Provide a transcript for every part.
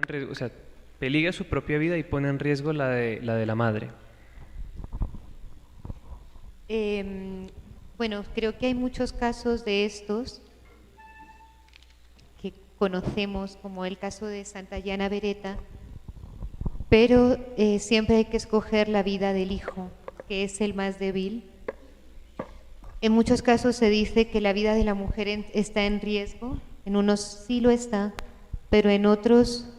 en riesgo, o sea, peligra su propia vida y pone en riesgo la de la madre. Bueno, creo que hay muchos casos de estos que conocemos, como el caso de Santayana Beretta, pero siempre hay que escoger la vida del hijo, que es el más débil. En muchos casos se dice que la vida de la mujer está en riesgo, en unos sí lo está, pero en otros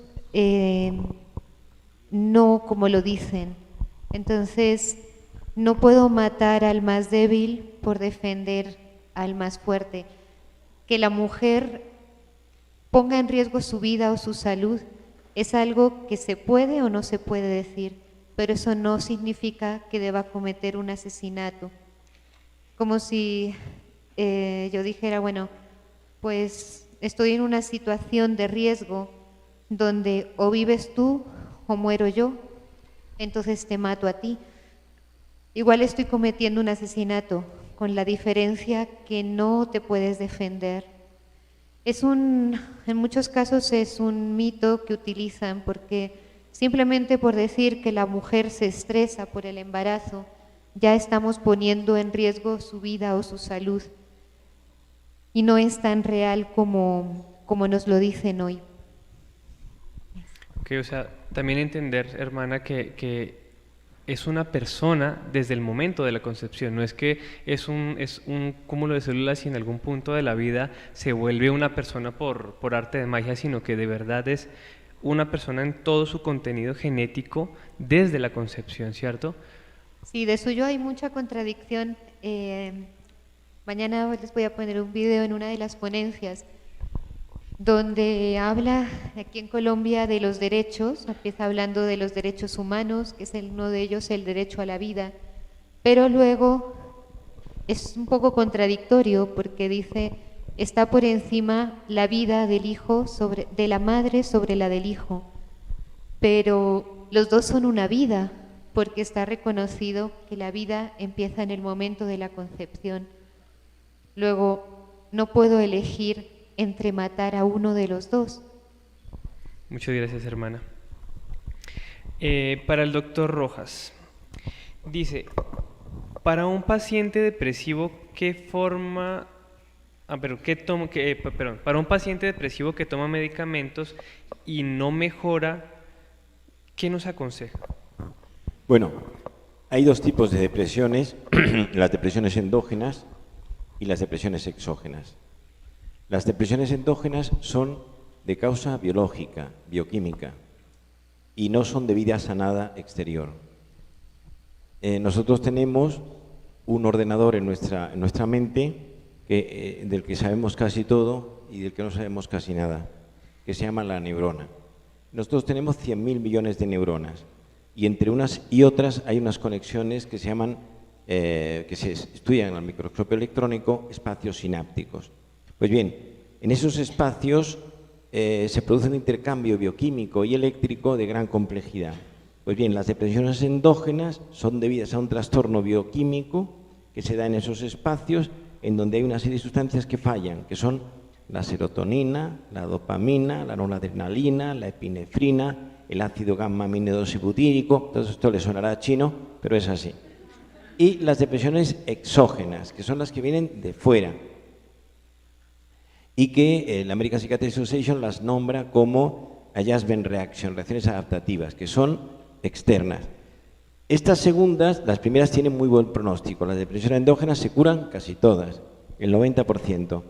no como lo dicen. Entonces, no puedo matar al más débil por defender al más fuerte. Que la mujer ponga en riesgo su vida o su salud es algo que se puede o no se puede decir, pero eso no significa que deba cometer un asesinato. Como si yo dijera, bueno, pues estoy en una situación de riesgo donde o vives tú o muero yo, entonces te mato a ti. Igual estoy cometiendo un asesinato, con la diferencia que no te puedes defender. En muchos casos es un mito que utilizan porque simplemente por decir que la mujer se estresa por el embarazo, ya estamos poniendo en riesgo su vida o su salud. Y no es tan real como nos lo dicen hoy. Ok, o sea, también entender, hermana, que es una persona desde el momento de la concepción, no es que es un cúmulo de células y en algún punto de la vida se vuelve una persona por arte de magia, sino que de verdad es una persona en todo su contenido genético desde la concepción, ¿cierto? Sí, de suyo hay mucha contradicción. Mañana les voy a poner un video en una de las ponencias donde habla aquí en Colombia de los derechos, empieza hablando de los derechos humanos, que es uno de ellos el derecho a la vida, pero luego es un poco contradictorio porque dice, está por encima la vida del hijo de la madre sobre la del hijo, pero los dos son una vida, porque está reconocido que la vida empieza en el momento de la concepción. Luego, no puedo elegir entre matar a uno de los dos. Muchas gracias, hermana. Para el doctor Rojas, dice, para un paciente depresivo, ¿qué forma, perdón, para un paciente depresivo que toma medicamentos y no mejora, ¿qué nos aconseja? Bueno, hay dos tipos de depresiones, las depresiones endógenas y las depresiones exógenas. Las depresiones endógenas son de causa biológica, bioquímica, y no son debidas a nada exterior. Nosotros tenemos un ordenador en nuestra mente del que sabemos casi todo y del que no sabemos casi nada, que se llama la neurona. Nosotros tenemos 100.000 millones de neuronas y entre unas y otras hay unas conexiones que se llaman, que se estudian en el microscopio electrónico, espacios sinápticos. Pues bien, en esos espacios se produce un intercambio bioquímico y eléctrico de gran complejidad. Pues bien, las depresiones endógenas son debidas a un trastorno bioquímico que se da en esos espacios en donde hay una serie de sustancias que fallan, que son la serotonina, la dopamina, la noradrenalina, la epinefrina, el ácido gamma-aminobutírico. Todo esto le sonará chino, pero es así. Y las depresiones exógenas, que son las que vienen de fuera y que la American Psychiatric Association las nombra como adjustment reaction, reacciones adaptativas, que son externas. Estas segundas, las primeras tienen muy buen pronóstico, las depresiones endógenas se curan casi todas, el 90%,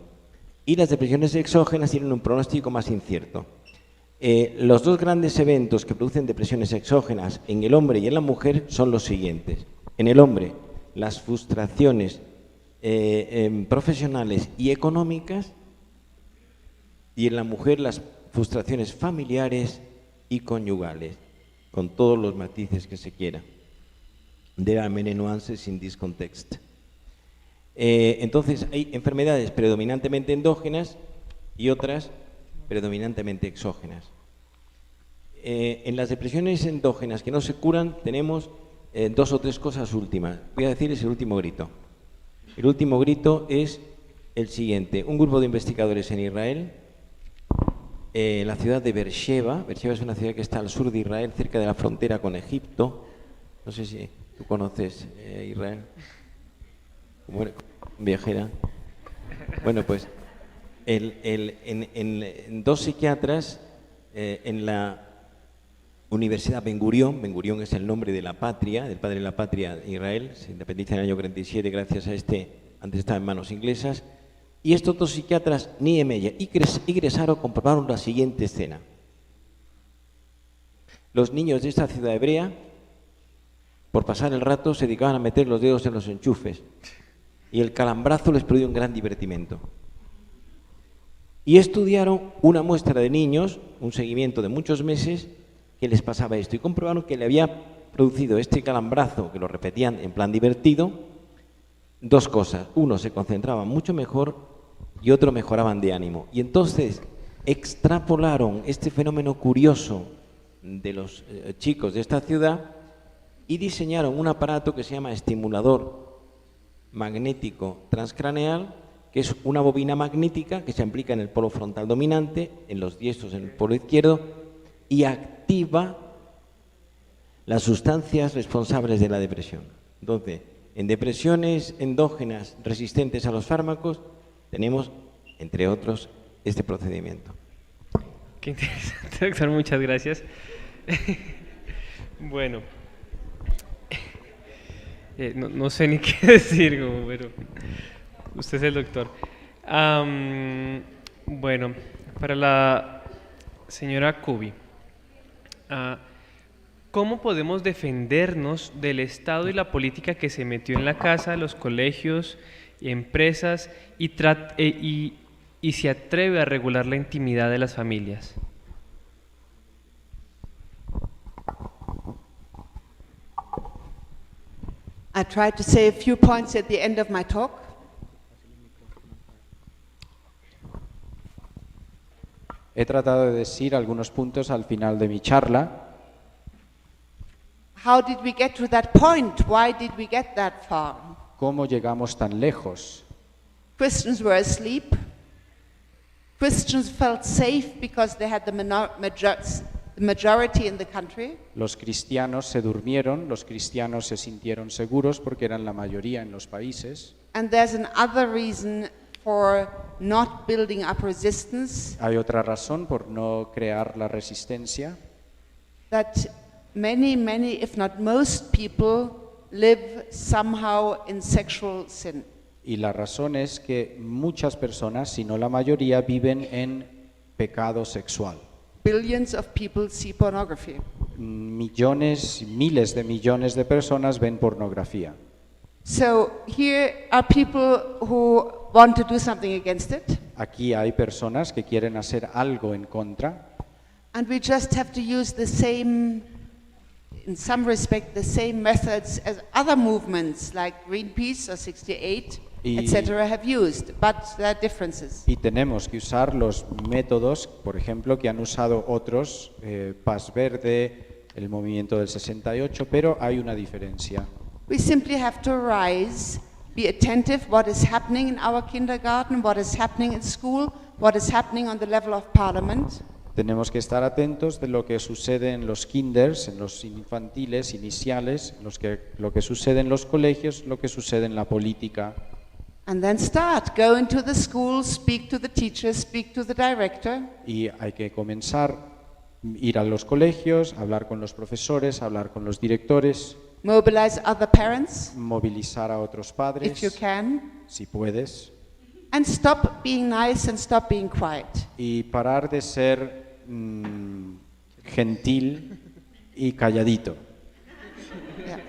y las depresiones exógenas tienen un pronóstico más incierto. Los dos grandes eventos que producen depresiones exógenas en el hombre y en la mujer son los siguientes. En el hombre, las frustraciones profesionales y económicas, y en la mujer las frustraciones familiares y conyugales, con todos los matices que se quiera. There are many nuances in this context. Entonces, hay enfermedades predominantemente endógenas y otras predominantemente exógenas. En las depresiones endógenas que no se curan tenemos dos o tres cosas últimas. Voy a decirles el último grito. El último grito es el siguiente. Un grupo de investigadores en Israel la ciudad de Beersheba. Beersheba es una ciudad que está al sur de Israel, cerca de la frontera con Egipto. No sé si tú conoces Israel. Como viajera. Bueno, pues en dos psiquiatras en la Universidad Ben Gurión. Ben Gurión es el nombre de la patria, del padre de la patria de Israel. Se independiza en el año 47 gracias a antes estaba en manos inglesas. Y estos dos psiquiatras, Niemeyer y Gresaro, comprobaron la siguiente escena. Los niños de esta ciudad hebrea, por pasar el rato, se dedicaban a meter los dedos en los enchufes. Y el calambrazo les produjo un gran divertimento. Y estudiaron una muestra de niños, un seguimiento de muchos meses, que les pasaba esto. Y comprobaron que le había producido este calambrazo, que lo repetían en plan divertido, dos cosas. Uno, se concentraban mucho mejor y otro, mejoraban de ánimo. Y entonces extrapolaron este fenómeno curioso de los chicos de esta ciudad y diseñaron un aparato que se llama estimulador magnético transcraneal, que es una bobina magnética que se aplica en el polo frontal dominante, en los diestros en el polo izquierdo, y activa las sustancias responsables de la depresión. Entonces, en depresiones endógenas resistentes a los fármacos, tenemos, entre otros, este procedimiento. Qué interesante, doctor, muchas gracias. Bueno, no sé ni qué decir, pero usted es el doctor. Bueno, para la señora Kubi, ¿cómo podemos defendernos del Estado y la política que se metió en la casa, los colegios, empresas y se atreve a regular la intimidad de las familias? I tried to say a few points at the end of my talk. He tratado de decir algunos puntos al final de mi charla. How did we get to that point? Why did we get that far? ¿Cómo llegamos tan lejos? Christians were asleep. Christians felt safe because they had the majority in the country. Los cristianos se durmieron, los cristianos se sintieron seguros porque eran la mayoría en los países. And there's another reason for not building up resistance. Hay otra razón por no crear la resistencia. That many, if not most people live somehow in sexual sin. Y la razón es que muchas personas, si no la mayoría, viven en pecado sexual. Billions of people see pornography. Millones, miles de millones de personas ven pornografía. So here are people who want to do something against it. Aquí hay personas que quieren hacer algo en contra. And we just have to use the same, in some respect, the same methods as other movements like Greenpeace or 68, etc. have used, but there are differences. Y tenemos que usar los métodos, por ejemplo, que han usado otros, Paz Verde, el movimiento del 68, pero hay una diferencia. We simply have to rise, be attentive what is happening in our kindergarten, what is happening in school, what is happening on the level of parliament. Tenemos que estar atentos de lo que sucede en los kinders, en los infantiles, iniciales, lo que sucede en los colegios, lo que sucede en la política. And then start, go into the school, speak to the teachers, speak to the director. Y hay que comenzar, ir a los colegios, hablar con los profesores, hablar con los directores. Mobilize other parents, movilizar a otros padres, if you can. Si puedes. And stop being nice and stop being quiet. Y parar de ser gentil y calladito. Yeah.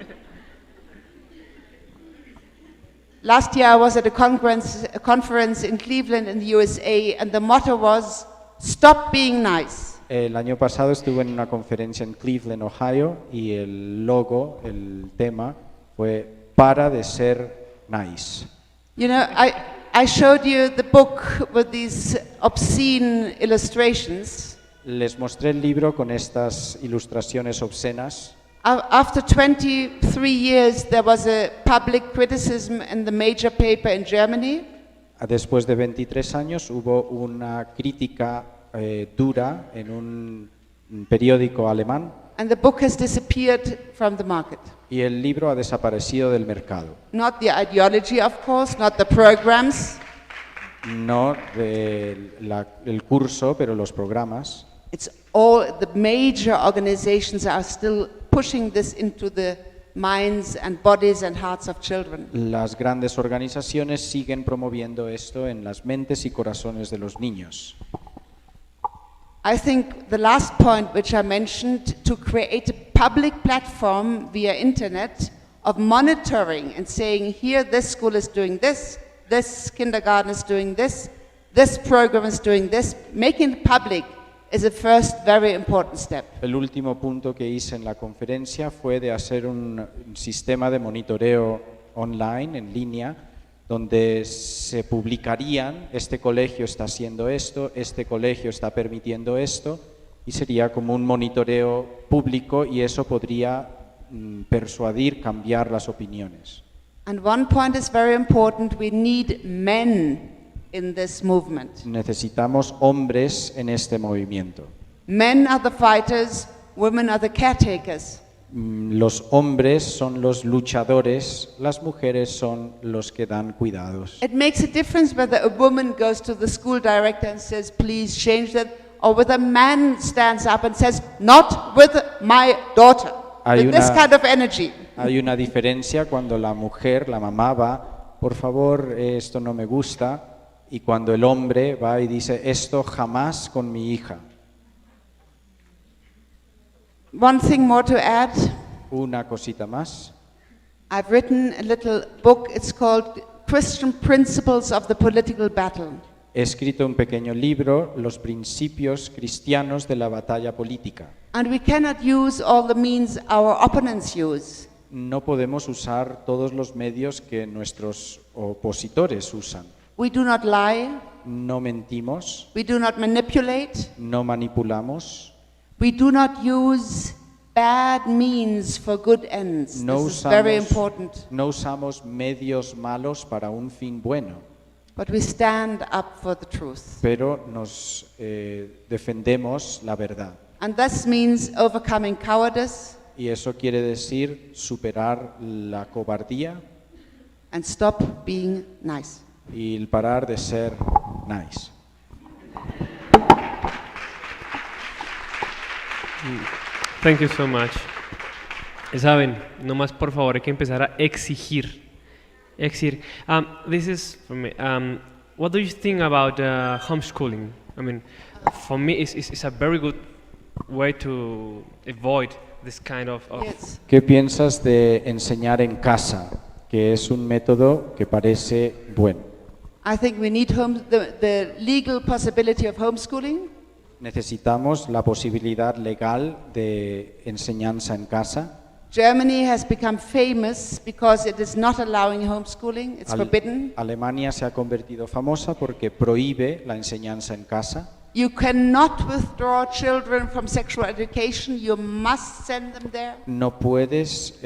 Last year I was at a conference in Cleveland in the USA, and the motto was, "Stop being nice." El año pasado estuve en una conferencia en Cleveland, Ohio, y el logo, el tema, fue "Para de ser nice". You know, I showed you the book with these obscene illustrations. Les mostré el libro con estas ilustraciones obscenas. After 23 years, there was a public criticism in the major paper in Germany. Después de 23 años hubo una crítica dura en un periódico alemán and the book has disappeared from the market. y el libro ha desaparecido del mercado. Not the ideology, of course, not the programs. No el curso, pero los programas. It's all the major organizations are still pushing this into the minds and bodies and hearts of children. Las grandes organizaciones siguen promoviendo esto en las mentes y corazones de los niños. I think the last point which I mentioned, to create a public platform via internet of monitoring and saying, here this school is doing this kindergarten is doing this program is doing this, making it public is a first very important step. El último punto que hice en la conferencia fue de hacer un sistema de monitoreo online, en línea, donde se publicarían, este colegio está haciendo esto, este colegio está permitiendo esto, y sería como un monitoreo público y eso podría persuadir, cambiar las opiniones. And one point is very important, we need men in this movement. Necesitamos hombres en este movimiento. Men are the fighters, women are the caretakers. Los hombres son los luchadores, las mujeres son los que dan cuidados. It makes a difference whether a woman goes to the school director and says, please change that, or whether a man stands up and says, not with my daughter. With this kind of energy. Hay una diferencia cuando la mujer, la mamá va, por favor, esto no me gusta, y cuando el hombre va y dice, esto jamás con mi hija. One thing more to add. Una cosita más. I've written a little book, it's called Christian Principles of the Political Battle. He escrito un pequeño libro, Los principios cristianos de la batalla política. And we cannot use all the means our opponents use. No podemos usar todos los medios que nuestros opositores usan. We do not lie. No mentimos. We do not manipulate. No manipulamos. We do not use bad means for good ends. This is very important. No usamos medios malos para un fin bueno. But we stand up for the truth. Pero nos defendemos la verdad. And this means overcoming cowardice. Y eso quiere decir superar la cobardía. And stop being nice. Y el parar de ser nice. Thank you so much. Saben, nomás por favor hay que empezar a exigir. This is for me. What do you think about homeschooling? I mean, for me, it's a very good way to avoid this kind of. Yes. ¿Qué piensas de enseñar en casa? Que es un método que parece bueno. I think we need the legal possibility of homeschooling. Necesitamos la posibilidad legal de enseñanza en casa. Germany has become famous because it is not allowing homeschooling, it's forbidden. Alemania se ha convertido famosa porque prohíbe la enseñanza en casa. You cannot withdraw children from sexual education, you must send them there. No puedes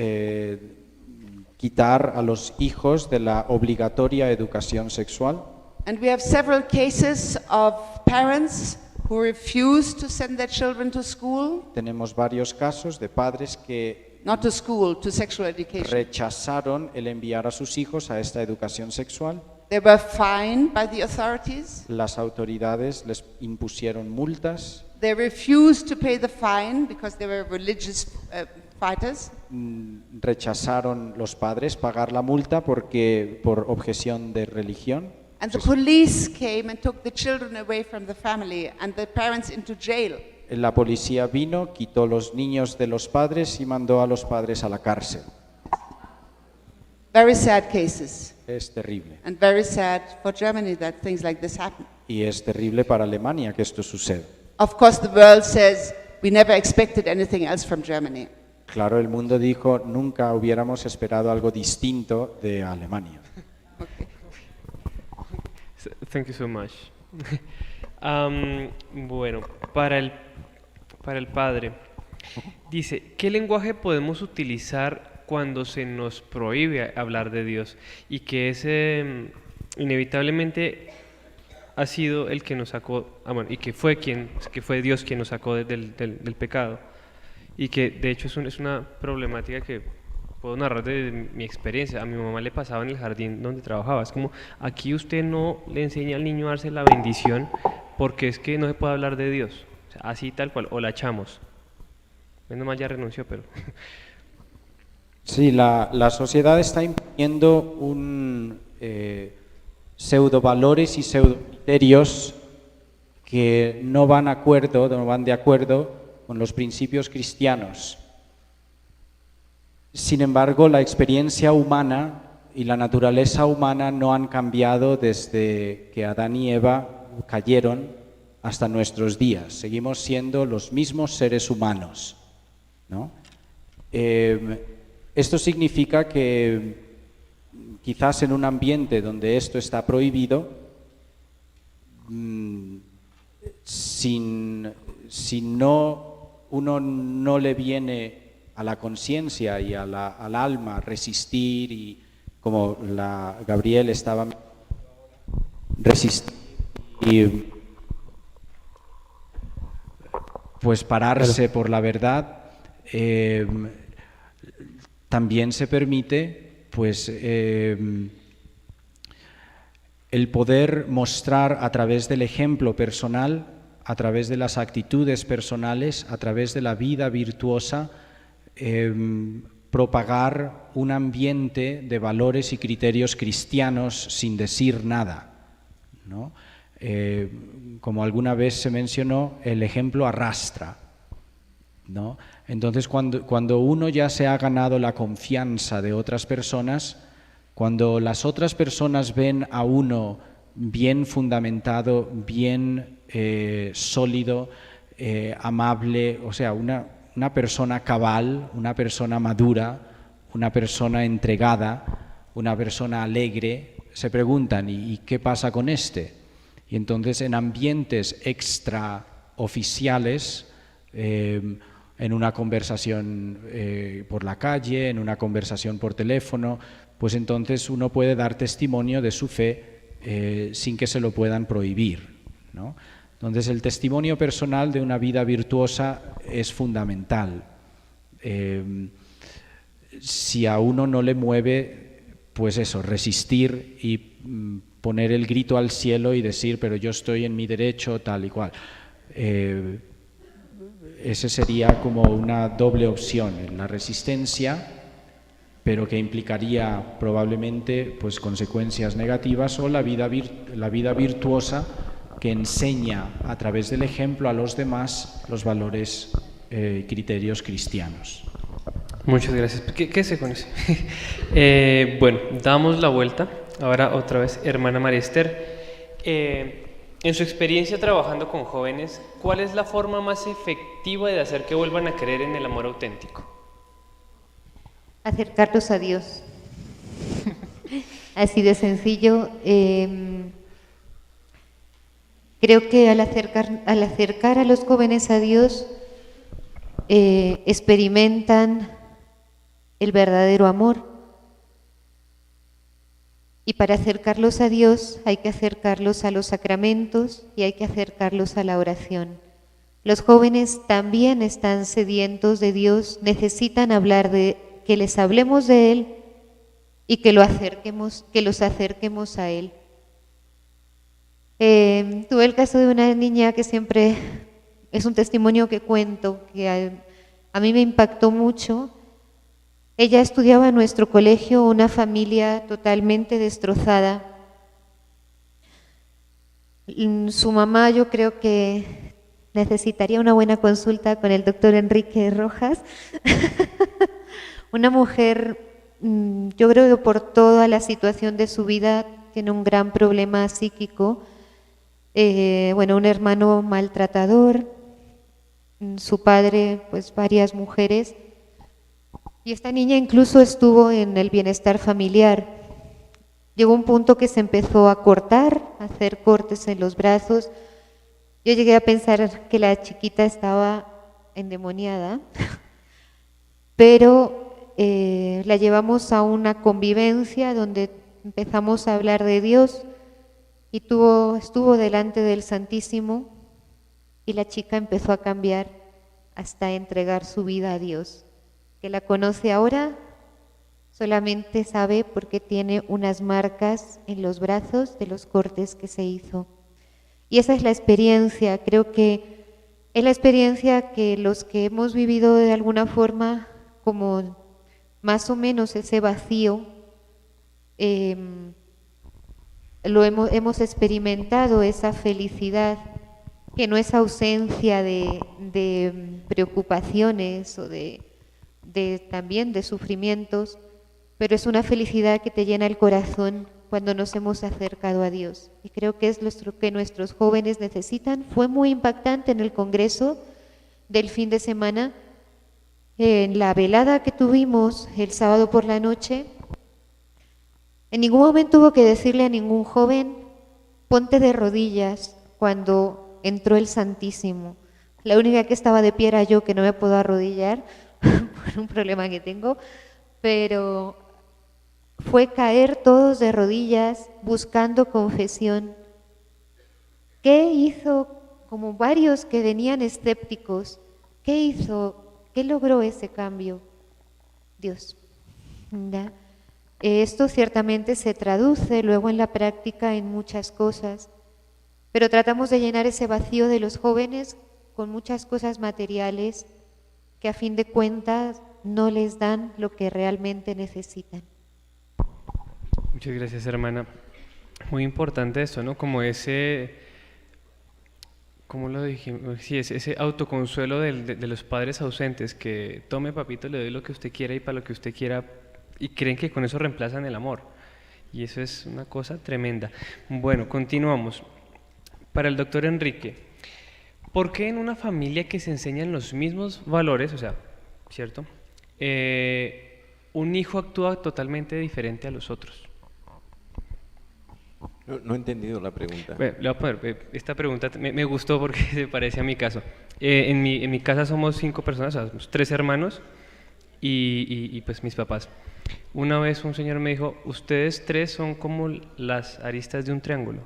quitar a los hijos de la obligatoria educación sexual. And we have several cases of parents who refuse to send their children to school. Tenemos varios casos de padres que Not to school, to sexual education. rechazaron el enviar a sus hijos a esta educación sexual. They were fined by the authorities. Las autoridades les impusieron multas. They refused to pay the fine because they were religious fighters. Rechazaron los padres pagar la multa porque por objeción de religión. And the police came and took the children away from the family and the parents into jail. La policía vino, quitó los niños de los padres y mandó a los padres a la cárcel. Very sad cases. Es terrible. And very sad for Germany that things like this happen. Y es terrible para Alemania que esto suceda. Of course, the world says we never expected anything else from Germany. Claro, el mundo dijo, nunca hubiéramos esperado algo distinto de Alemania. Okay. Thank you so much. Bueno, para el padre, dice, ¿qué lenguaje podemos utilizar cuando se nos prohíbe hablar de Dios? Y que es inevitablemente ha sido el que nos sacó, bueno, y que fue Dios quien nos sacó del pecado. Y que de hecho es una problemática que puedo narrar de mi experiencia. A mi mamá le pasaba en el jardín donde trabajaba. Es como, aquí usted no le enseña al niño a darse la bendición porque es que no se puede hablar de Dios. O sea, así tal cual, o la echamos. Menos mal ya renunció, pero... Sí, la sociedad está imponiendo un pseudovalores y pseudocriterios que no van de acuerdo con los principios cristianos. Sin embargo, la experiencia humana y la naturaleza humana no han cambiado desde que Adán y Eva cayeron hasta nuestros días. Seguimos siendo los mismos seres humanos, ¿no? Esto significa que quizás en un ambiente donde esto está prohibido, si uno no le viene a la conciencia y al alma resistir, y como Gabriel estaba resistir y pues pararse por la verdad, también se permite pues el poder mostrar a través del ejemplo personal, a través de las actitudes personales, a través de la vida virtuosa, propagar un ambiente de valores y criterios cristianos sin decir nada, ¿no? Como alguna vez se mencionó, el ejemplo arrastra, ¿no? Entonces, cuando uno ya se ha ganado la confianza de otras personas, cuando las otras personas ven a uno bien fundamentado, bien sólido, amable, o sea, una persona cabal, una persona madura, una persona entregada, una persona alegre, se preguntan, ¿y qué pasa con este? Y entonces en ambientes extraoficiales, en una conversación por la calle, en una conversación por teléfono, pues entonces uno puede dar testimonio de su fe sin que se lo puedan prohibir, ¿no? Entonces el testimonio personal de una vida virtuosa es fundamental. Si a uno no le mueve, pues eso, resistir y poner el grito al cielo y decir, pero yo estoy en mi derecho, tal y cual. Ese sería como una doble opción, la resistencia, pero que implicaría probablemente pues consecuencias negativas, o la vida virtuosa, que enseña a través del ejemplo a los demás los valores y criterios cristianos. Muchas gracias. ¿Qué se con eso? Bueno, damos la vuelta. Ahora otra vez, hermana María Esther. En su experiencia trabajando con jóvenes, ¿cuál es la forma más efectiva de hacer que vuelvan a creer en el amor auténtico? Acercarlos a Dios. Así de sencillo. Creo que al acercar a los jóvenes a Dios, experimentan el verdadero amor. Y para acercarlos a Dios hay que acercarlos a los sacramentos y hay que acercarlos a la oración. Los jóvenes también están sedientos de Dios, necesitan que les hablemos de Él y que los acerquemos a Él. Tuve el caso de una niña que siempre es un testimonio que cuento, que a mí me impactó mucho. Ella estudiaba en nuestro colegio, una familia totalmente destrozada. Su mamá, yo creo que necesitaría una buena consulta con el doctor Enrique Rojas. Una mujer, yo creo que por toda la situación de su vida tiene un gran problema psíquico. Un hermano maltratador, su padre, pues varias mujeres. Y esta niña incluso estuvo en el bienestar familiar. Llegó un punto que se empezó a cortar, a hacer cortes en los brazos. Yo llegué a pensar que la chiquita estaba endemoniada, pero la llevamos a una convivencia donde empezamos a hablar de Dios y estuvo delante del Santísimo y la chica empezó a cambiar hasta entregar su vida a Dios. Que la conoce ahora solamente sabe porque tiene unas marcas en los brazos de los cortes que se hizo. Y esa es la experiencia, creo que es la experiencia que los que hemos vivido de alguna forma como más o menos ese vacío, hemos experimentado esa felicidad que no es ausencia de preocupaciones o también de sufrimientos, pero es una felicidad que te llena el corazón cuando nos hemos acercado a Dios. Y creo que es lo que nuestros jóvenes necesitan. Fue muy impactante en el congreso del fin de semana, en la velada que tuvimos el sábado por la noche. En ningún momento hubo que decirle a ningún joven, ponte de rodillas cuando entró el Santísimo. La única que estaba de pie era yo, que no me puedo arrodillar por un problema que tengo, pero fue caer todos de rodillas buscando confesión. ¿Qué hizo? Como varios que venían escépticos, ¿qué hizo? ¿Qué logró ese cambio? Dios. ¿Ya? Esto ciertamente se traduce luego en la práctica en muchas cosas, pero tratamos de llenar ese vacío de los jóvenes con muchas cosas materiales que a fin de cuentas no les dan lo que realmente necesitan. Muchas gracias, hermana. Muy importante esto, ¿no? Como ese, ¿cómo lo dijimos? Sí, ese autoconsuelo de los padres ausentes, que tome papito, le doy lo que usted quiera y para lo que usted quiera, y creen que con eso reemplazan el amor. Y eso es una cosa tremenda. Bueno, continuamos. Para el doctor Enrique, ¿por qué en una familia que se enseñan los mismos valores, o sea, ¿cierto? Un hijo actúa totalmente diferente a los otros? No he entendido la pregunta. Bueno, le voy a poner, esta pregunta me gustó porque se parece a mi caso. En mi casa somos 5 personas, o sea, somos 3 hermanos y pues mis papás. Una vez un señor me dijo, ustedes 3 son como las aristas de un triángulo.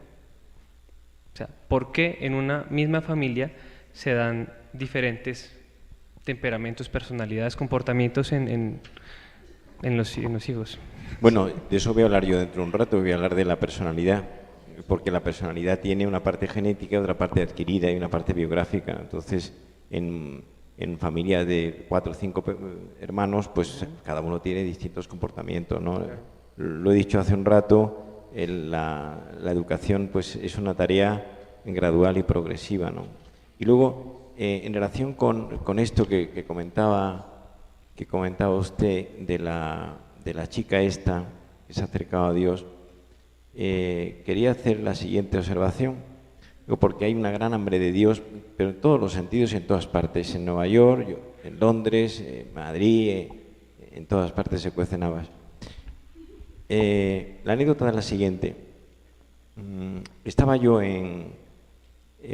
O sea, ¿por qué en una misma familia se dan diferentes temperamentos, personalidades, comportamientos en los hijos? Bueno, de eso voy a hablar yo dentro de un rato, voy a hablar de la personalidad, porque la personalidad tiene una parte genética, otra parte adquirida y una parte biográfica. Entonces, en familias de 4 o 5 hermanos, pues cada uno tiene distintos comportamientos, ¿no? Lo he dicho hace un rato, la educación pues es una tarea gradual y progresiva, ¿no? Y luego, en relación con esto que comentaba usted de la chica esta que se ha acercado a Dios, quería hacer la siguiente observación, porque hay una gran hambre de Dios, pero en todos los sentidos y en todas partes, en Nueva York, en Londres, en Madrid, en todas partes se cuecen habas. La anécdota es la siguiente. Estaba yo en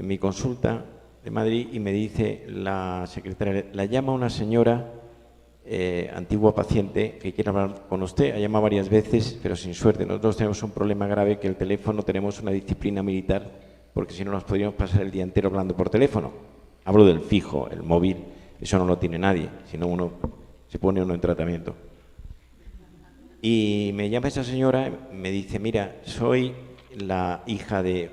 mi consulta de Madrid y me dice la secretaria, la llama una señora, antigua paciente, que quiere hablar con usted. Ha llamado varias veces, pero sin suerte. Nosotros tenemos un problema grave, que el teléfono tenemos una disciplina militar, porque si no nos podríamos pasar el día entero hablando por teléfono. Hablo del fijo, el móvil, eso no lo tiene nadie, si no se pone uno en tratamiento. Y me llama esa señora, me dice, mira, soy la hija de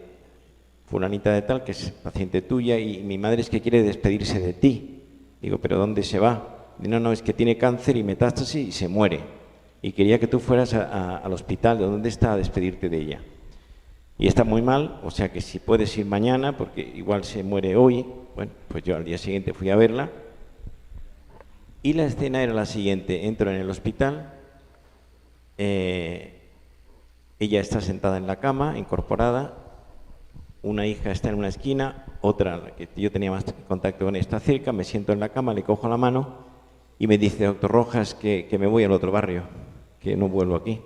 fulanita de tal, que es paciente tuya, y mi madre es que quiere despedirse de ti. Digo, ¿pero dónde se va? No, es que tiene cáncer y metástasis y se muere. Y quería que tú fueras al hospital, ¿de dónde está?, a despedirte de ella. Y está muy mal, o sea que si puedes ir mañana, porque igual se muere hoy. Bueno, pues yo al día siguiente fui a verla. Y la escena era la siguiente, entro en el hospital, ella está sentada en la cama, incorporada, una hija está en una esquina, otra, que yo tenía más contacto con ella, está cerca, me siento en la cama, le cojo la mano y me dice, doctor Rojas, que me voy al otro barrio, que no vuelvo aquí.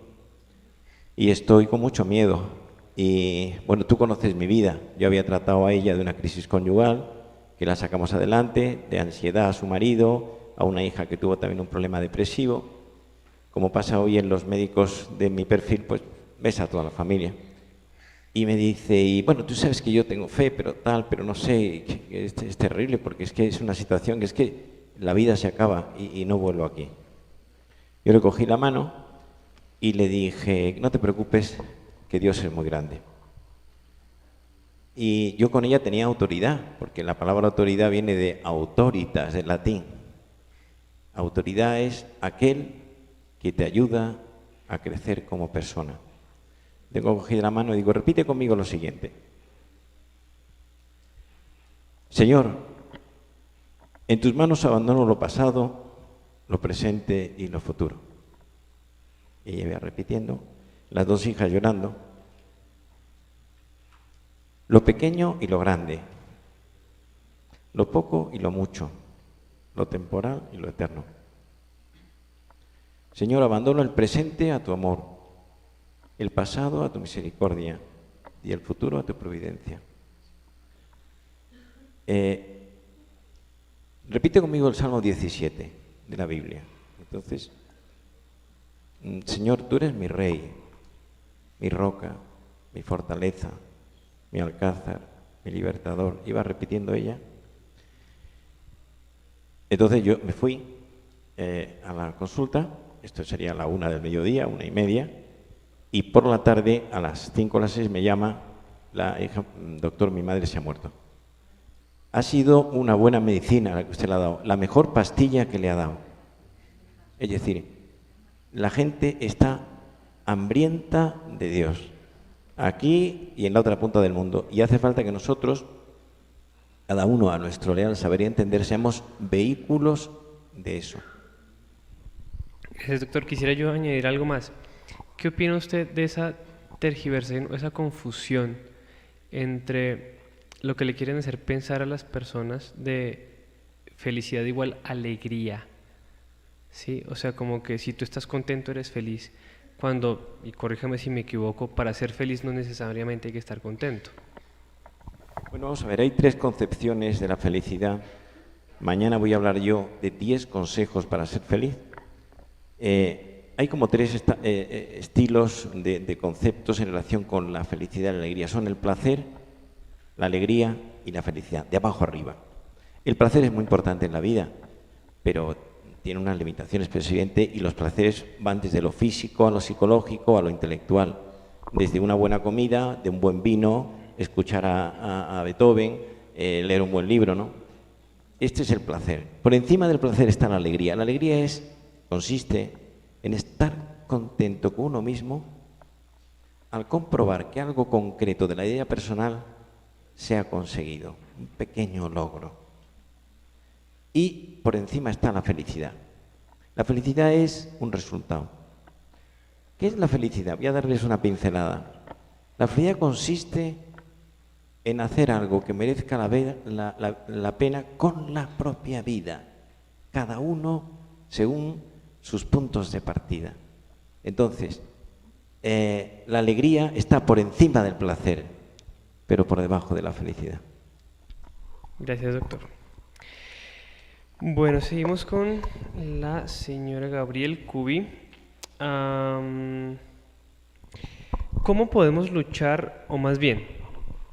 Y estoy con mucho miedo. Y bueno, tú conoces mi vida, yo había tratado a ella de una crisis conyugal, que la sacamos adelante, de ansiedad a su marido, a una hija que tuvo también un problema depresivo. Como pasa hoy en los médicos de mi perfil, pues ves a toda la familia. Y me dice, y bueno, tú sabes que yo tengo fe, pero tal, pero no sé, que es terrible porque es que es una situación que es que la vida se acaba y no vuelvo aquí. Yo le cogí la mano y le dije, no te preocupes, que Dios es muy grande. Y yo con ella tenía autoridad, porque la palabra autoridad viene de autoritas, del latín. Autoridad es aquel que te ayuda a crecer como persona. Le cogí la mano y digo, repite conmigo lo siguiente. Señor, en tus manos abandono lo pasado, lo presente y lo futuro. Y ella iba repitiendo, las dos hijas llorando. Lo pequeño y lo grande, lo poco y lo mucho, lo temporal y lo eterno. Señor, abandono el presente a tu amor, el pasado a tu misericordia y el futuro a tu providencia. Repite conmigo el Salmo 17 de la Biblia. Entonces, Señor, tú eres mi rey, mi roca, mi fortaleza, mi alcázar, mi libertador. Iba repitiendo ella. Entonces yo me fui a la consulta, esto sería la 1 del mediodía, 1:30, y por la tarde a las 5 o las 6 me llama la hija, doctor, mi madre se ha muerto. Ha sido una buena medicina la que usted le ha dado, la mejor pastilla que le ha dado. Es decir, la gente está hambrienta de Dios, aquí y en la otra punta del mundo, y hace falta que nosotros, cada uno a nuestro leal saber y entender, seamos vehículos de eso. Gracias, doctor. Quisiera yo añadir algo más. ¿Qué opina usted de esa tergiversación o esa confusión entre lo que le quieren hacer pensar a las personas de felicidad igual alegría? ¿Sí? O sea, como que si tú estás contento eres feliz, cuando, y corríjame si me equivoco, para ser feliz no necesariamente hay que estar contento. Bueno, vamos a ver, hay 3 concepciones de la felicidad. Mañana voy a hablar yo de 10 consejos para ser feliz. Hay como 3 estilos de conceptos en relación con la felicidad y la alegría. Son el placer, la alegría y la felicidad, de abajo arriba. El placer es muy importante en la vida, pero tiene unas limitaciones, presidente, y los placeres van desde lo físico a lo psicológico, a lo intelectual. Desde una buena comida, de un buen vino, escuchar a Beethoven, leer un buen libro, ¿no? Este es el placer. Por encima del placer está la alegría. La alegría consiste en estar contento con uno mismo al comprobar que algo concreto de la idea personal se ha conseguido, un pequeño logro. Y por encima está la felicidad. La felicidad es un resultado. ¿Qué es la felicidad? Voy a darles una pincelada. La felicidad consiste en hacer algo que merezca la pena con la propia vida, cada uno según sus puntos de partida. Entonces, la alegría está por encima del placer, pero por debajo de la felicidad. Gracias, doctor. Bueno, seguimos con la señora Gabriel Cubi. ¿Cómo podemos luchar, o más bien,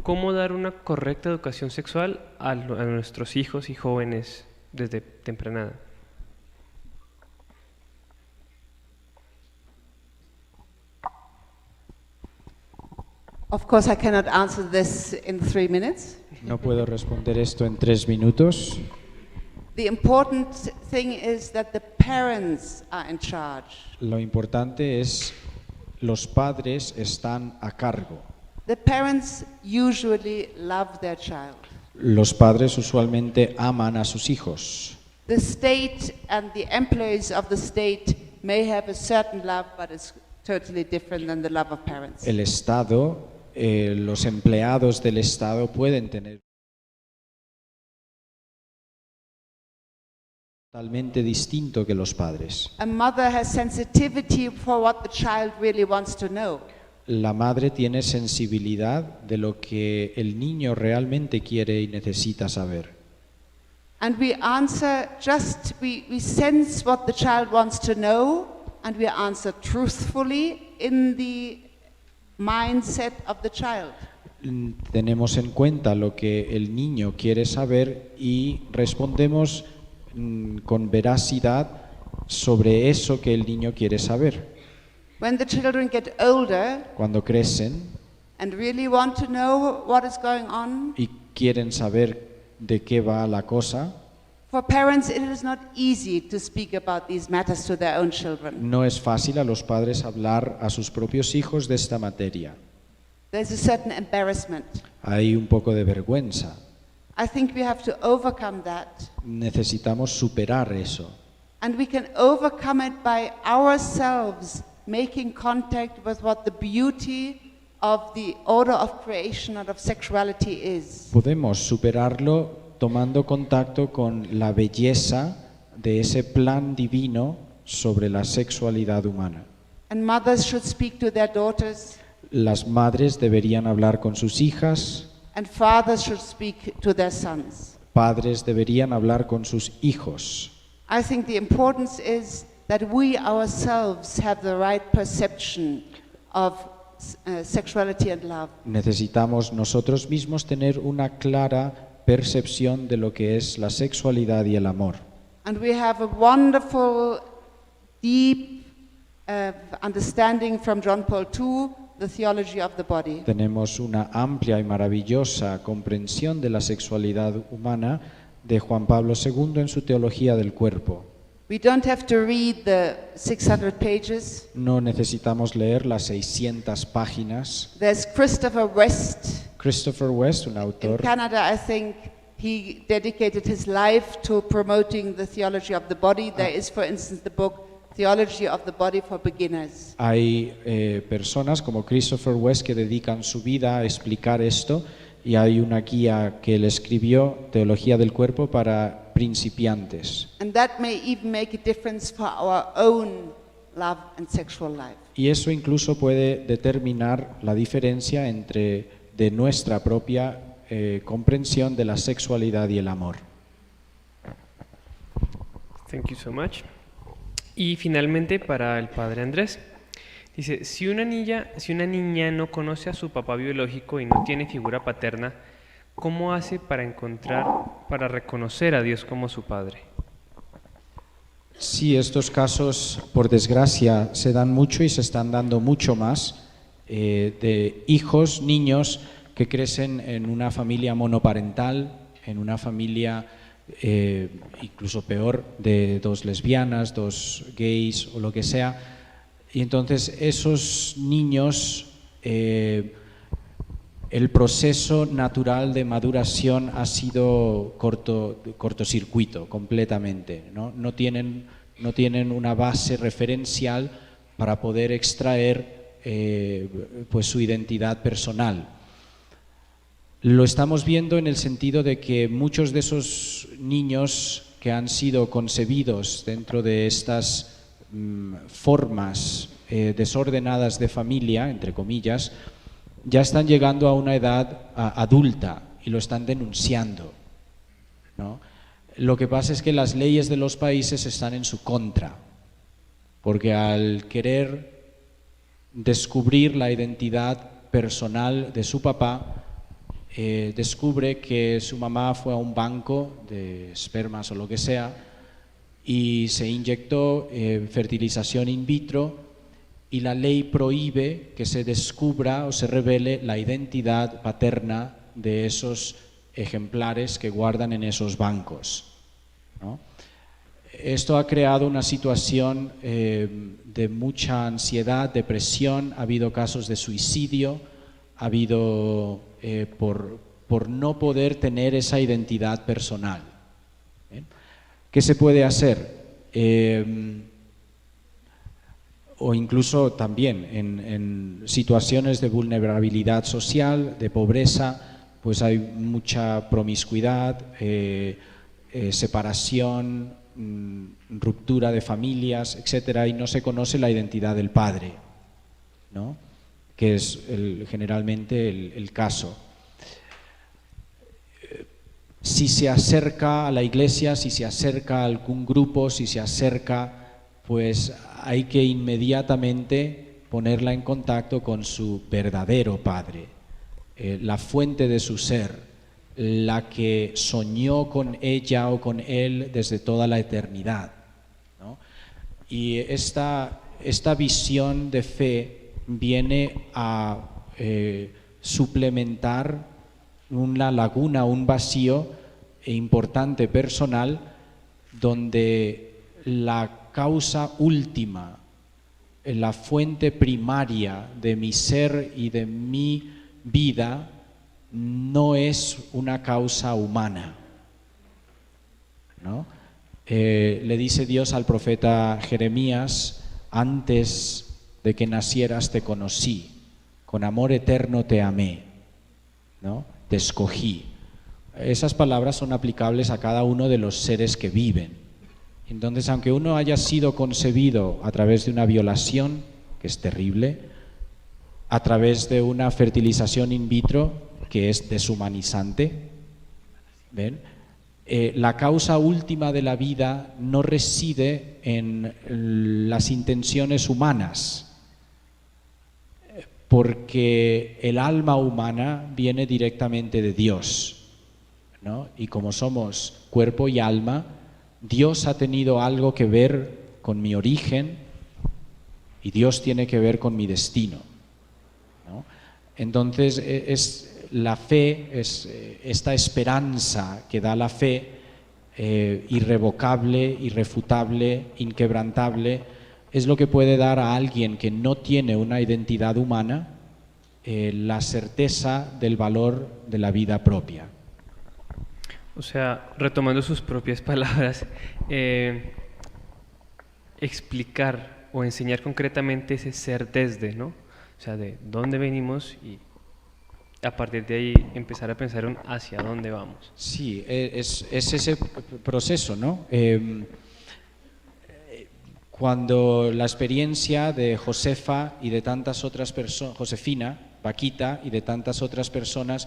cómo dar una correcta educación sexual a nuestros hijos y jóvenes desde temprana edad? Of course, I cannot answer this in 3 minutes. No puedo responder esto en 3 minutos. The important thing is that the parents are in charge. Lo importante es los padres están a cargo. The parents usually love their child. Los padres usualmente aman a sus hijos. The state and the employees of the state may have a certain love, but it's totally different than the love of parents. El Estado, los empleados del Estado pueden tener totalmente distinto que los padres. A mother has sensitivity for what the child really wants to know. La madre tiene sensibilidad de lo que el niño realmente quiere y necesita saber. And we answer we sense what the child wants to know, and we answer truthfully in the mindset of the child. Tenemos en cuenta lo que el niño quiere saber y respondemos con veracidad sobre eso que el niño quiere saber. When the children get older Cuando crecen and really want to know what is going on, y quieren saber de qué va la cosa, for parents it is not easy to speak about these matters to their own children. no es fácil a los padres hablar a sus propios hijos de esta materia. There's a certain embarrassment. Hay un poco de vergüenza. I think we have to overcome that. Necesitamos superar eso. And we can overcome it by ourselves making contact with what the beauty of the order of creation and of sexuality is. Podemos superarlo tomando contacto con la belleza de ese plan divino sobre la sexualidad humana. And mothers should speak to their daughters, Las madres deberían hablar con sus hijas, and fathers should speak to their sons. padres deberían hablar con sus hijos. I think the importance is that we ourselves have the right perception of sexuality and love. Necesitamos nosotros mismos tener una clara percepción de lo que es la sexualidad y el amor. And we have a wonderful, deep understanding from John Paul II, the theology of the body. Tenemos una amplia y maravillosa comprensión de la sexualidad humana de Juan Pablo II en su teología del cuerpo. We don't have to read the 600 pages. No necesitamos leer las 600 páginas. There's Christopher West. Christopher West, un In autor, Canada, I think he dedicated his life to promoting the theology of the body. There is, for instance, the book Theology of the Body for Beginners. hay personas como Christopher West que dedican su vida a explicar esto y hay una guía que él escribió, Teología del Cuerpo para principiantes. And that may even make a difference for our own love and sexual life. Y eso incluso puede determinar la diferencia entre de nuestra propia comprensión de la sexualidad y el amor. Thank you so much. Y finalmente para el padre Andrés, dice, si una niña no conoce a su papá biológico y no tiene figura paterna, ¿cómo hace para reconocer a Dios como su padre? Sí, estos casos, por desgracia, se dan mucho y se están dando mucho más de hijos, niños que crecen en una familia monoparental, en una familia incluso peor, de dos lesbianas, dos gays o lo que sea. Y entonces esos niños, el proceso natural de maduración ha sido cortocircuito completamente, ¿no? No tienen una base referencial para poder extraer pues su identidad personal. Lo estamos viendo en el sentido de que muchos de esos niños que han sido concebidos dentro de estas formas desordenadas de familia, entre comillas, ya están llegando a una edad adulta y lo están denunciando, ¿no? Lo que pasa es que las leyes de los países están en su contra, porque al querer descubrir la identidad personal de su papá, descubre que su mamá fue a un banco de espermas o lo que sea y se inyectó fertilización in vitro y la ley prohíbe que se descubra o se revele la identidad paterna de esos ejemplares que guardan en esos bancos, ¿no? Esto ha creado una situación de mucha ansiedad, depresión, ha habido casos de suicidio, ha habido por no poder tener esa identidad personal. ¿Qué se puede hacer? O incluso también en situaciones de vulnerabilidad social, de pobreza, pues hay mucha promiscuidad, separación, ruptura de familias, etcétera, y no se conoce la identidad del padre, ¿no? Que es generalmente el caso. Si se acerca a la iglesia, si se acerca a algún grupo, si se acerca, pues hay que inmediatamente ponerla en contacto con su verdadero Padre, la fuente de su ser, la que soñó con ella o con él desde toda la eternidad, ¿no? Y esta visión de fe viene a suplementar una laguna, un vacío importante personal, donde la causa última, la fuente primaria de mi ser y de mi vida no es una causa humana, ¿no? Le dice Dios al profeta Jeremías: antes de que nacieras te conocí, con amor eterno te amé, ¿no? Te escogí. Esas palabras son aplicables a cada uno de los seres que viven. Entonces, aunque uno haya sido concebido a través de una violación, que es terrible, a través de una fertilización in vitro, que es deshumanizante, ¿ven? La causa última de la vida no reside en las intenciones humanas, porque el alma humana viene directamente de Dios, ¿no? Y como somos cuerpo y alma, Dios ha tenido algo que ver con mi origen y Dios tiene que ver con mi destino, ¿no? Entonces la fe es esta esperanza que da la fe, irrevocable, irrefutable, inquebrantable, es lo que puede dar a alguien que no tiene una identidad humana la certeza del valor de la vida propia. O sea, retomando sus propias palabras, explicar o enseñar concretamente ese ser desde, ¿no? O sea, de dónde venimos y a partir de ahí empezar a pensar en hacia dónde vamos. Sí, es ese proceso, ¿no? Cuando la experiencia de Josefa y de tantas otras personas, Josefina, Paquita y de tantas otras personas,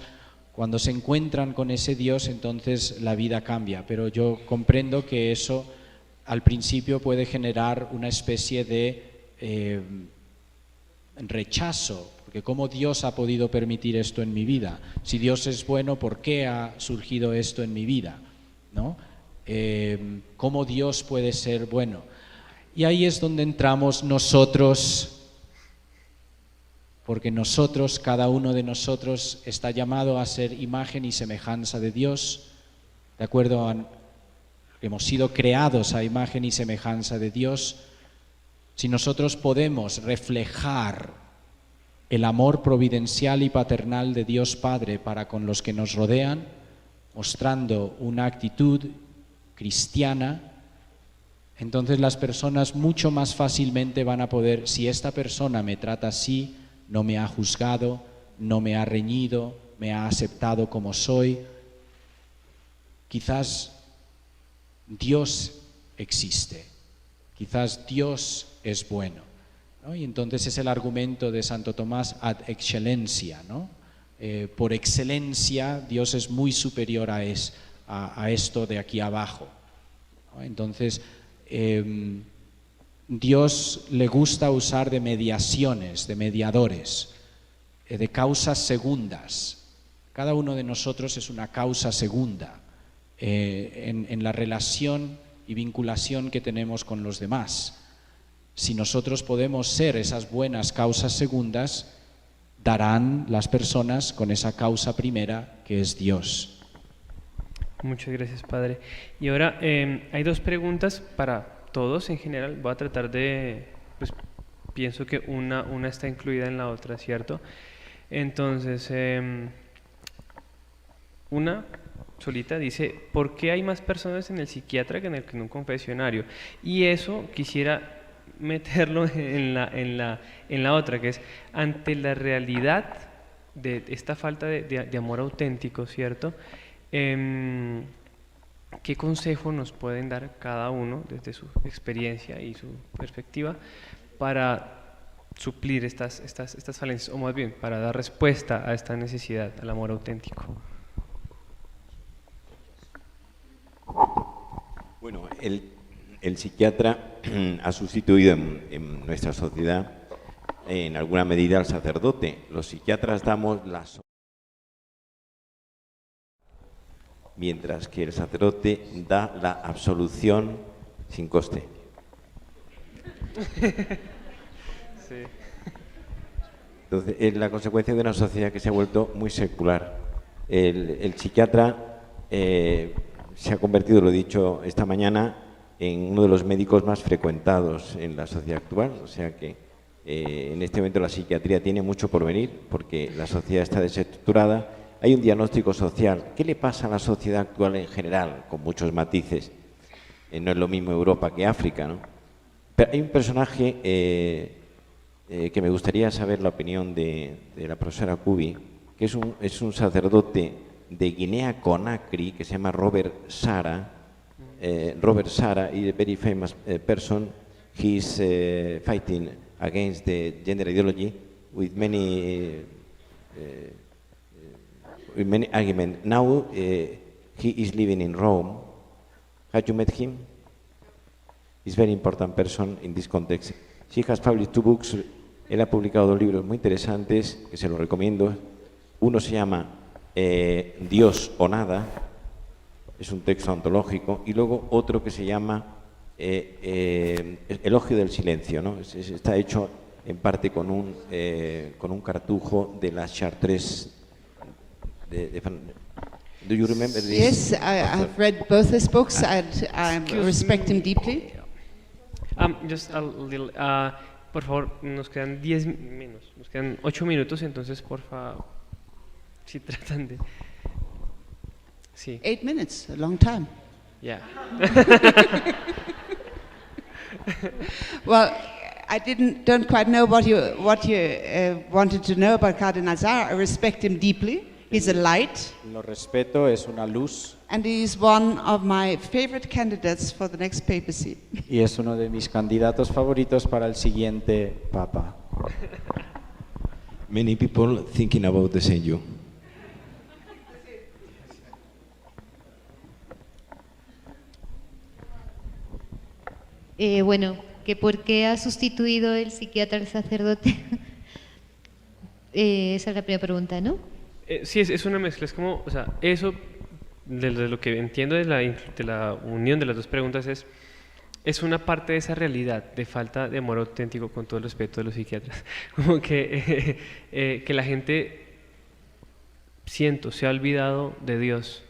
cuando se encuentran con ese Dios, entonces la vida cambia. Pero yo comprendo que eso al principio puede generar una especie de rechazo, porque ¿cómo Dios ha podido permitir esto en mi vida? Si Dios es bueno, ¿por qué ha surgido esto en mi vida? ¿No? ¿Cómo Dios puede ser bueno? Y ahí es donde entramos nosotros, porque nosotros, cada uno de nosotros está llamado a ser imagen y semejanza de Dios, de acuerdo a hemos sido creados a imagen y semejanza de Dios. Si nosotros podemos reflejar el amor providencial y paternal de Dios Padre para con los que nos rodean, mostrando una actitud cristiana, entonces las personas mucho más fácilmente van a poder, si esta persona me trata así, no me ha juzgado, no me ha reñido, me ha aceptado como soy, quizás Dios existe, quizás Dios es bueno, ¿no? Y entonces es el argumento de Santo Tomás ad excellencia, ¿no? Por excelencia Dios es muy superior a esto de aquí abajo, ¿no? Entonces Dios le gusta usar de mediaciones, de mediadores, de causas segundas. Cada uno de nosotros es una causa segunda en la relación y vinculación que tenemos con los demás. Si nosotros podemos ser esas buenas causas segundas, darán las personas con esa causa primera que es Dios. Muchas gracias, Padre. Y ahora hay dos preguntas para todos en general. Voy a tratar de, pues pienso que una está incluida en la otra, ¿cierto? Entonces, una solita dice, ¿por qué hay más personas en el psiquiatra que en un confesionario? Y eso quisiera meterlo en la otra, que es ante la realidad de esta falta de amor auténtico, ¿cierto? ¿Qué consejo nos pueden dar cada uno desde su experiencia y su perspectiva para suplir estas falencias, o más bien para dar respuesta a esta necesidad, al amor auténtico? Bueno, el psiquiatra ha sustituido en nuestra sociedad en alguna medida al sacerdote. Los psiquiatras damos mientras que el sacerdote da la absolución sin coste. Sí. Entonces, es la consecuencia de una sociedad que se ha vuelto muy secular. El psiquiatra se ha convertido, lo he dicho esta mañana, en uno de los médicos más frecuentados en la sociedad actual. O sea que en este momento la psiquiatría tiene mucho por venir porque la sociedad está desestructurada. Hay un diagnóstico social. ¿Qué le pasa a la sociedad actual en general? Con muchos matices. No es lo mismo Europa que África, ¿no? Pero hay un personaje que me gustaría saber la opinión de la profesora Kubi, que es un sacerdote de Guinea-Conakry que se llama Robert Sara. Robert Sara is a very famous person. He's fighting against the gender ideology with many arguments. Now he is living in Rome. Have you met him? He's a very important person in this context. She has published 2 books. Él ha publicado 2 libros muy interesantes que se los recomiendo. Uno se llama Dios o Nada, es un texto antológico, y luego otro que se llama Elogio del Silencio, ¿no? Está hecho en parte con un cartujo de la Chartres. Do you remember this? Yes, I've read both his books and I respect him deeply. Just a little, por favor, nos quedan 10 menos, nos quedan 8 minutos, entonces por favor, si tratan de... Sí. 8 minutes, a long time. Yeah. Well, I don't quite know what you wanted to know about Cardinal Sarah. I respect him deeply. He's a light. Lo respeto, es una luz. And he's one of my favorite candidates for the next papacy. Y es uno de mis candidatos favoritos para el siguiente papa. Many people thinking about the same you. Bueno, que por qué ha sustituido el psiquiatra al sacerdote. Esa es la primera pregunta, ¿no? Sí, es una mezcla, es como, o sea, eso, de lo que entiendo de la unión de las dos preguntas es una parte de esa realidad de falta de amor auténtico, con todo el respeto de los psiquiatras, como que la gente, siento, se ha olvidado de Dios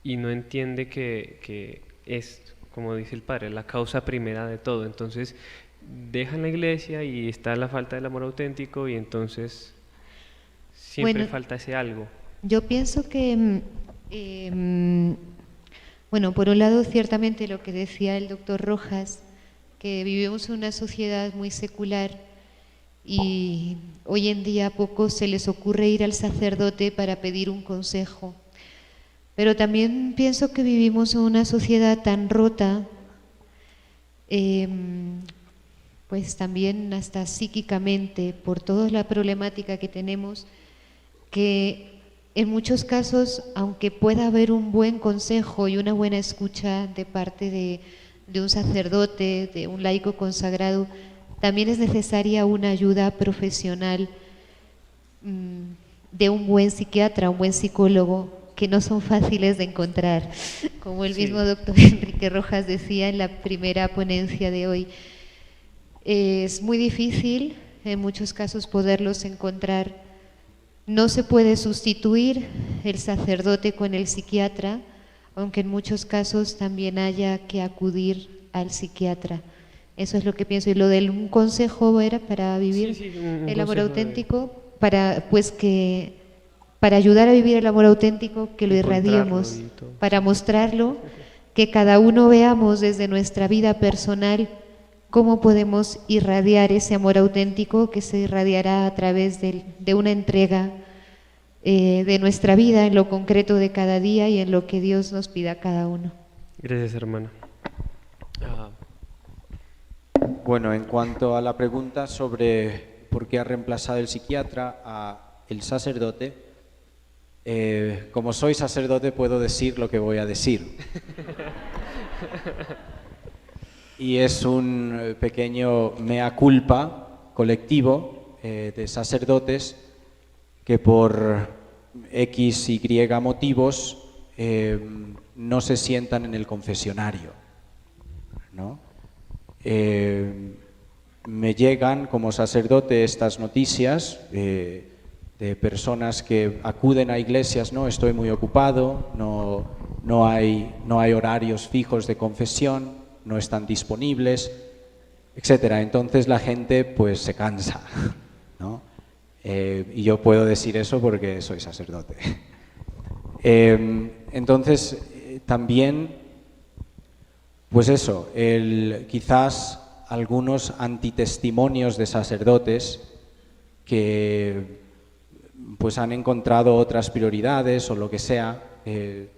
y no entiende que es, como dice el padre, la causa primera de todo. Entonces dejan la iglesia y está la falta del amor auténtico y entonces siempre falta ese algo. Yo pienso que, bueno, por un lado ciertamente lo que decía el doctor Rojas, que vivimos en una sociedad muy secular y hoy en día a pocos se les ocurre ir al sacerdote para pedir un consejo. Pero también pienso que vivimos en una sociedad tan rota, pues también hasta psíquicamente, por toda la problemática que tenemos, que en muchos casos, aunque pueda haber un buen consejo y una buena escucha de parte de un sacerdote, de un laico consagrado, también es necesaria una ayuda profesional de un buen psiquiatra, un buen psicólogo, que no son fáciles de encontrar, como el mismo doctor Enrique Rojas decía en la primera ponencia de hoy. Es muy difícil en muchos casos poderlos encontrar. No se puede sustituir el sacerdote con el psiquiatra, aunque en muchos casos también haya que acudir al psiquiatra. Eso es lo que pienso. Y lo del un consejo era para vivir el amor auténtico, para ayudar a vivir el amor auténtico, que lo irradiemos, para mostrarlo, que cada uno veamos desde nuestra vida personal cómo podemos irradiar ese amor auténtico que se irradiará a través de una entrega de nuestra vida en lo concreto de cada día y en lo que Dios nos pida a cada uno. Gracias, hermana. Bueno, en cuanto a la pregunta sobre por qué ha reemplazado el psiquiatra a el sacerdote, como soy sacerdote puedo decir lo que voy a decir. Y es un pequeño mea culpa colectivo de sacerdotes que por X, Y motivos no se sientan en el confesionario, ¿no? Me llegan como sacerdote estas noticias de personas que acuden a iglesias, no, estoy muy ocupado, no hay horarios fijos de confesión, no están disponibles, etcétera. Entonces la gente pues se cansa, ¿no? Y yo puedo decir eso porque soy sacerdote. Entonces también, pues eso, quizás algunos antitestimonios de sacerdotes que pues han encontrado otras prioridades o lo que sea,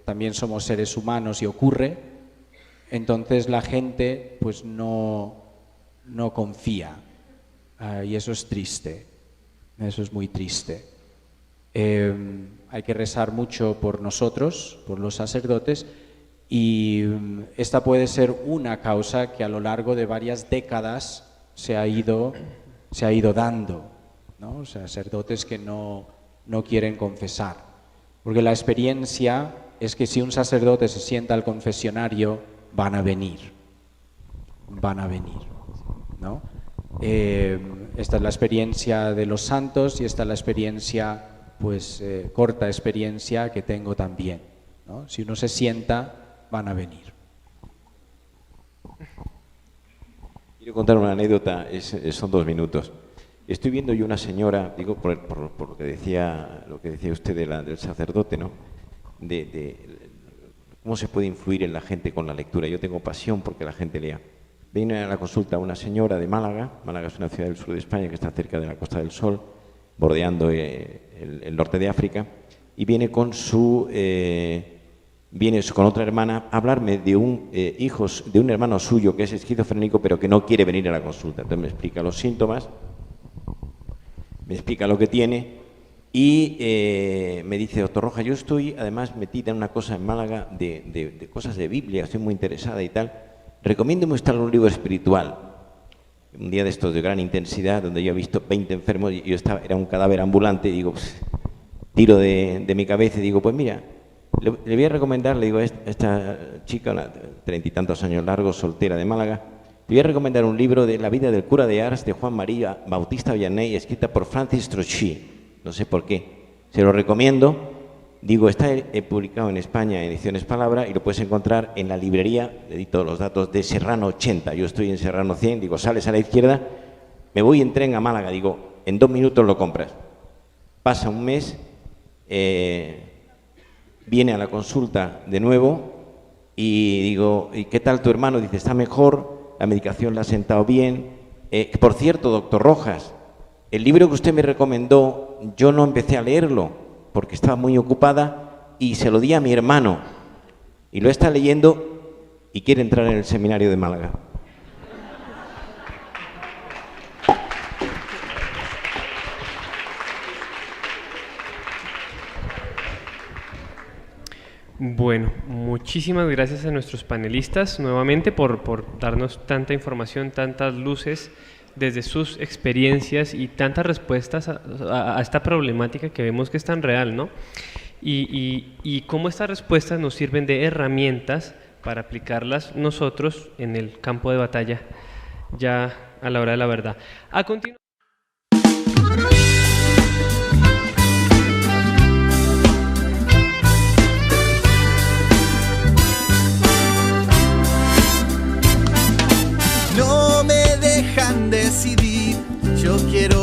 también somos seres humanos y ocurre, entonces la gente pues no confía, y eso es triste, eso es muy triste. Hay que rezar mucho por nosotros, por los sacerdotes, y esta puede ser una causa que a lo largo de varias décadas se ha ido dando, ¿no? O sea, sacerdotes que no quieren confesar. Porque la experiencia es que si un sacerdote se sienta al confesionario, van a venir, ¿no? Esta es la experiencia de los santos y esta es la experiencia, pues corta experiencia que tengo también, ¿no? Si uno se sienta, van a venir. Quiero contar una anécdota, son 2 minutos. Estoy viendo yo una señora, digo por lo que decía usted del sacerdote, ¿no? De cómo se puede influir en la gente con la lectura. Yo tengo pasión porque la gente lea. Viene a la consulta una señora de Málaga. Málaga es una ciudad del sur de España que está cerca de la Costa del Sol, bordeando el norte de África, y viene con otra hermana a hablarme de un hermano suyo que es esquizofrénico pero que no quiere venir a la consulta. Entonces me explica los síntomas, me explica lo que tiene y me dice: doctor Roja, yo estoy además metida en una cosa en Málaga de cosas de Biblia, estoy muy interesada y tal, recomiéndeme usted un libro espiritual. Un día de estos de gran intensidad, donde yo he visto 20 enfermos y yo era un cadáver ambulante, y digo, pues, tiro de mi cabeza y digo, pues mira, le voy a recomendar, le digo a esta chica, 30 y tantos años largos, soltera de Málaga, le voy a recomendar un libro de la vida del cura de Ars de Juan María Bautista Vianney, escrita por Francis Trochy, no sé por qué, se lo recomiendo. Digo, está publicado en España en Ediciones Palabra y lo puedes encontrar en la librería, le di todos los datos, de Serrano 80, yo estoy en Serrano 100, digo, sales a la izquierda, me voy en tren a Málaga, digo, en 2 minutos lo compras. Pasa un mes, viene a la consulta de nuevo y digo, ¿y qué tal tu hermano? Dice, está mejor, la medicación le ha sentado bien. Por cierto, doctor Rojas, el libro que usted me recomendó, yo no empecé a leerlo porque estaba muy ocupada y se lo di a mi hermano y lo está leyendo y quiere entrar en el seminario de Málaga. Bueno, muchísimas gracias a nuestros panelistas nuevamente por darnos tanta información, tantas luces desde sus experiencias y tantas respuestas a esta problemática que vemos que es tan real, ¿no? Y cómo estas respuestas nos sirven de herramientas para aplicarlas nosotros en el campo de batalla ya a la hora de la verdad. A continuación. No me dejan decidir, yo quiero